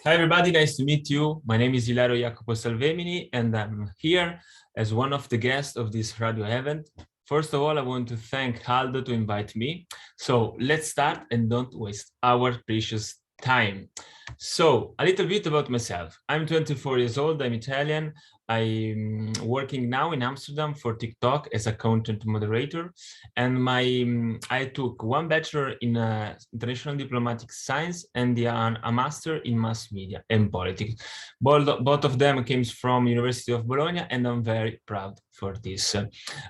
Hi everybody, nice to meet you. My name is Ilario Salvemini and I'm here as one of the guests of this radio event. First of all, I want to thank Aldo to invite me. So let's start and don't waste our precious time. So a little bit about myself. I'm 24 years old, I'm Italian. I'm working now in Amsterdam for TikTok as a content moderator, and I took one bachelor in international diplomatic science and a master in mass media and politics. Both of them came from University of Bologna, and I'm very proud for this.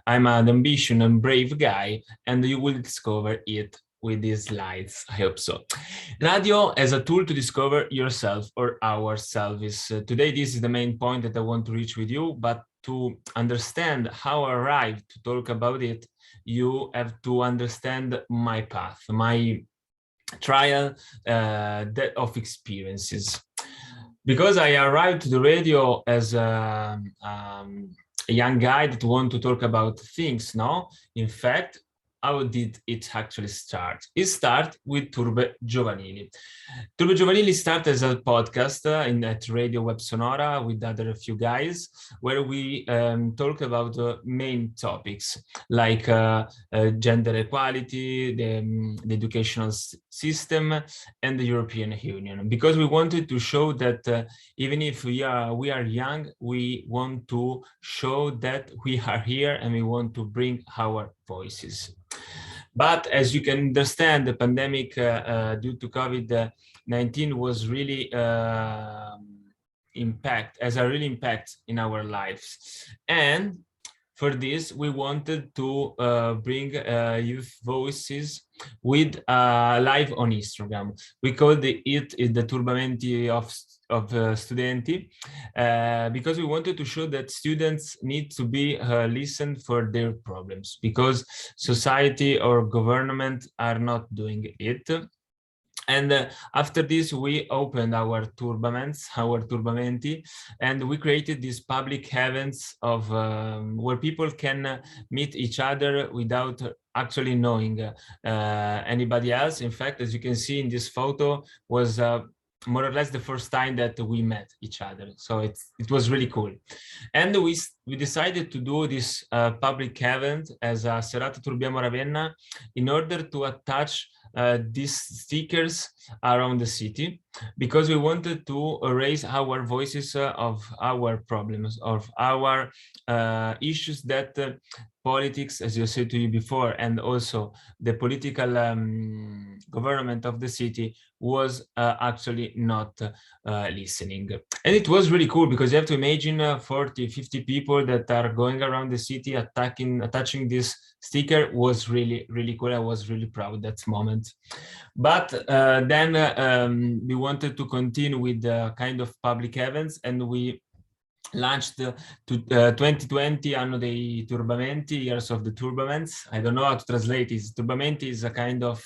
I'm an ambitious and brave guy, and you will discover it with these slides. I hope so. Radio as a tool to discover yourself or ourselves. Today, this is the main point that I want to reach with you, but to understand how I arrived to talk about it, you have to understand my path, my trial of experiences. Because I arrived to the radio as a young guy that want to talk about things, no? In fact, how did it actually start? It started with Turbe Giovanili. Turbe Giovanili started as a podcast at Radio Web Sonora with other few guys, where we talk about main topics like gender equality, the educational system, and the European Union. Because we wanted to show that even if we are young, we want to show that we are here and we want to bring our voices. But as you can understand, the pandemic due to COVID-19 was really has a real impact in our lives. And for this, we wanted to bring youth voices with live on Instagram. We called it the Turbamenti of Studenti, because we wanted to show that students need to be listened for their problems, because society or government are not doing it. And after this, we opened our turbamenti, and we created these public events of where people can meet each other without actually knowing anybody else. In fact, as you can see in this photo, was more or less the first time that we met each other. So it was really cool. And we decided to do this public event as a Serata Turbiamo Ravenna in order to attach these stickers around the city, because we wanted to raise our voices of our problems, of our issues that politics, as I said to you before, and also the political government of the city was actually not listening. And it was really cool, because you have to imagine 40, 50 people that are going around the city attaching this sticker. Was really, really cool. I was really proud that moment. But then we wanted to continue with the kind of public events, and we launched to 2020 Anno dei Turbamenti, Years of the Turbaments. I don't know how to translate it. Turbamenti is a kind of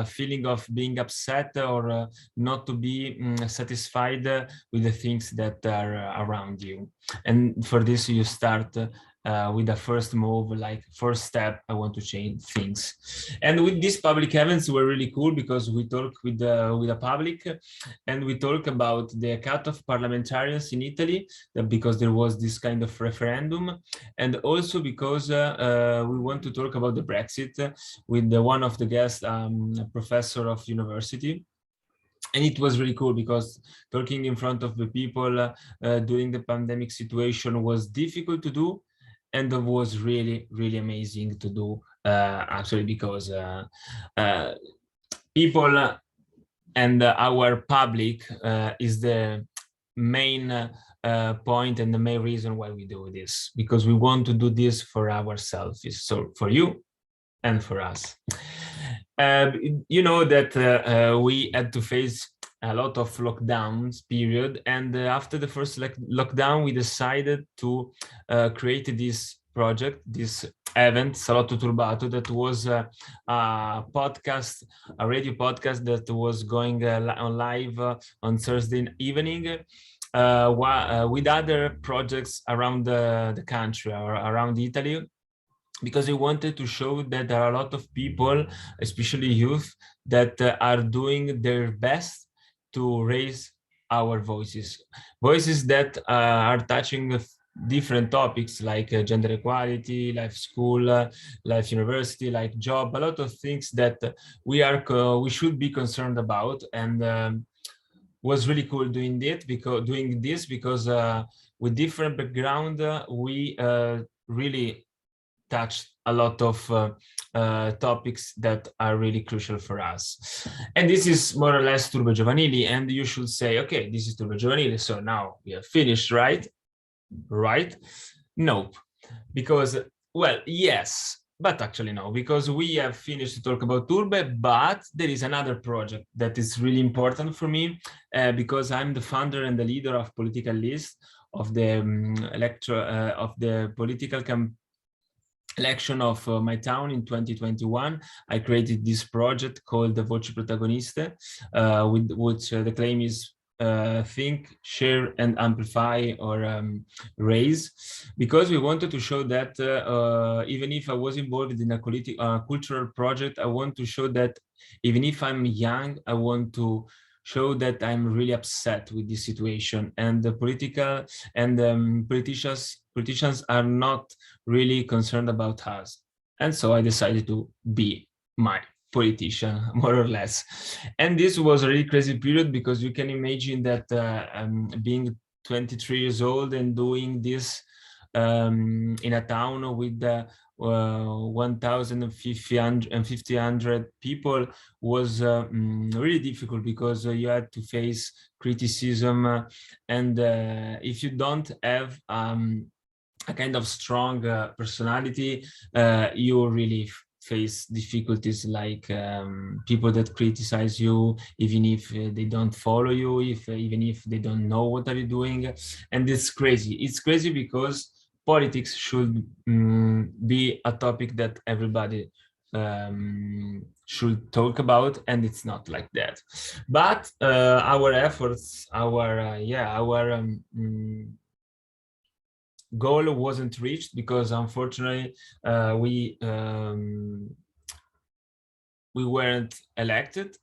feeling of being upset or not to be satisfied with the things that are around you. And for this, you start with the first move, like first step, I want to change things. And with these public events were really cool, because we talk with the public, and we talk about the cut of parliamentarians in Italy, because there was this kind of referendum, and also because we want to talk about the Brexit with one of the guests, a professor of university. And it was really cool, because talking in front of the people during the pandemic situation was difficult to do, and it was really, really amazing to do, actually, because people and our public is the main point and the main reason why we do this, because we want to do this for ourselves, so for you and for us. You know that we had to face a lot of lockdowns period, and after the first lockdown, we decided to create this project, this event, Salotto Turbato, that was a podcast, a radio podcast that was going on live on Thursday evening with other projects around the country or around Italy, because we wanted to show that there are a lot of people, especially youth, that are doing their best to raise our voices, voices that are touching different topics like gender equality, life school, life university, like job, a lot of things that we should be concerned about. And was really cool doing this because with different background we really touched a lot of topics that are really crucial for us. And this is more or less Turbo Giovanili, and you should say, okay, this is Turbo Giovanili, so now we have finished, right? Right? Nope. Because, well, yes, but actually no, because we have finished to talk about Turbe, but there is another project that is really important for me because I'm the founder and the leader of Political List, of the of the political election of my town in 2021. I created this project called the Voci Protagoniste, with which the claim is think, share, and amplify, or raise, because we wanted to show that even if I was involved in a cultural project, I want to show that even if I'm young, I want to show that I'm really upset with this situation, and the political and politicians are not really concerned about us. And so I decided to be my politician, more or less. And this was a really crazy period, because you can imagine that being 23 years old and doing this in a town with 1,500 people was really difficult, because you had to face criticism, and if you don't have a kind of strong personality, you really face difficulties, like people that criticize you even if they don't follow you, even if they don't know what are you doing. And it's crazy because politics should be a topic that everybody should talk about, and it's not like that. But our efforts, our goal wasn't reached, because unfortunately we weren't elected.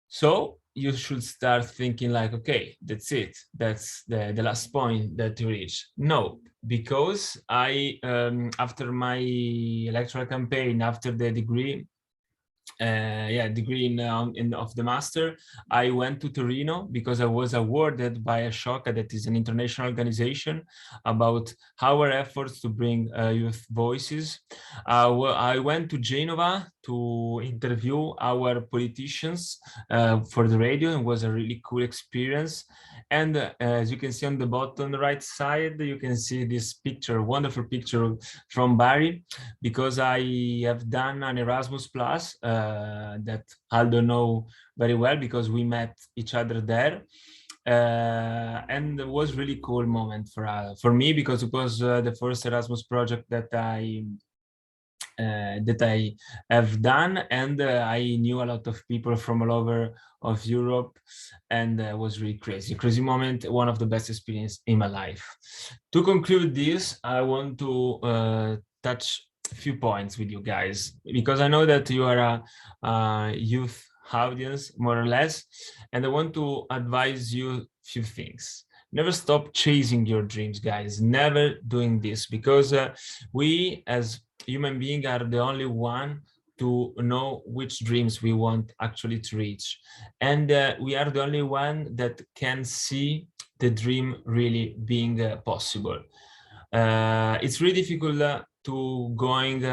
So you should start thinking like, okay, that's it, that's the last point that you reach. No, because I after my electoral campaign, after the degree in of the master, I went to Torino, because I was awarded by Ashoka, that is an international organization about our efforts to bring youth voices. Well, I went to Genova to interview our politicians for the radio, and it was a really cool experience. And as you can see on the bottom right side, you can see this picture, wonderful picture from Bari, because I have done an Erasmus Plus that Aldo know very well, because we met each other there. And it was really cool moment for me, because it was the first Erasmus project that I have done, and I knew a lot of people from all over of Europe, and it was really crazy moment, one of the best experience in my life. To conclude this, I want to touch a few points with you guys, because I know that you are a youth audience, more or less, and I want to advise you a few things. Never stop chasing your dreams, guys. Never doing this, because we as human beings are the only one to know which dreams we want actually to reach. And we are the only one that can see the dream really being possible. It's really difficult to going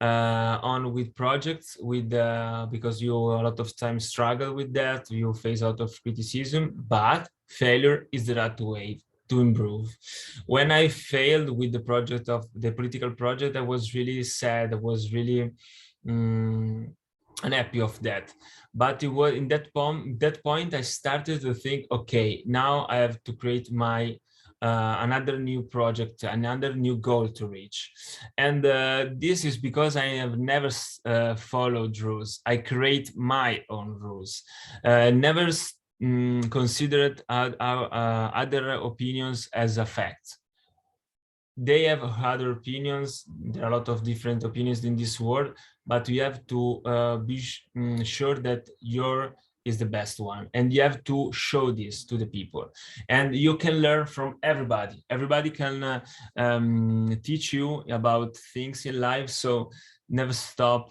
on with projects because you a lot of times struggle with that, you face a lot of criticism, but failure is the right way to improve. When I failed with the project of the political project, I was really sad. I was really unhappy of that. But it was in that point I started to think, okay, now I have to create my another new project, another new goal to reach. And this is because I have never followed rules. I create my own rules. Never considered other opinions as a fact. They have other opinions. There are a lot of different opinions in this world, but you have to be sure that your is the best one, and you have to show this to the people, and you can learn from everybody. Everybody can teach you about things in life, so never stop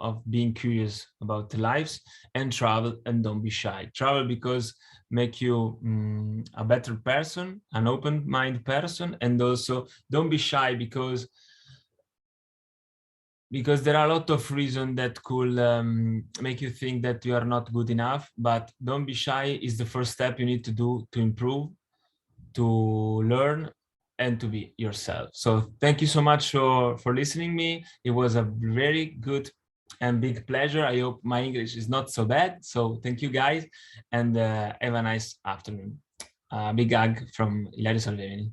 of being curious about the lives, and travel, and don't be shy. Travel because make you a better person, an open-minded person, and also don't be shy because there are a lot of reasons that could make you think that you are not good enough. But don't be shy is the first step you need to do to improve, to learn, and to be yourself. So thank you so much for listening me. It was a very good and big pleasure. I hope my English is not so bad. So thank you guys, and have a nice afternoon. Big hug from Ilario Salvemini.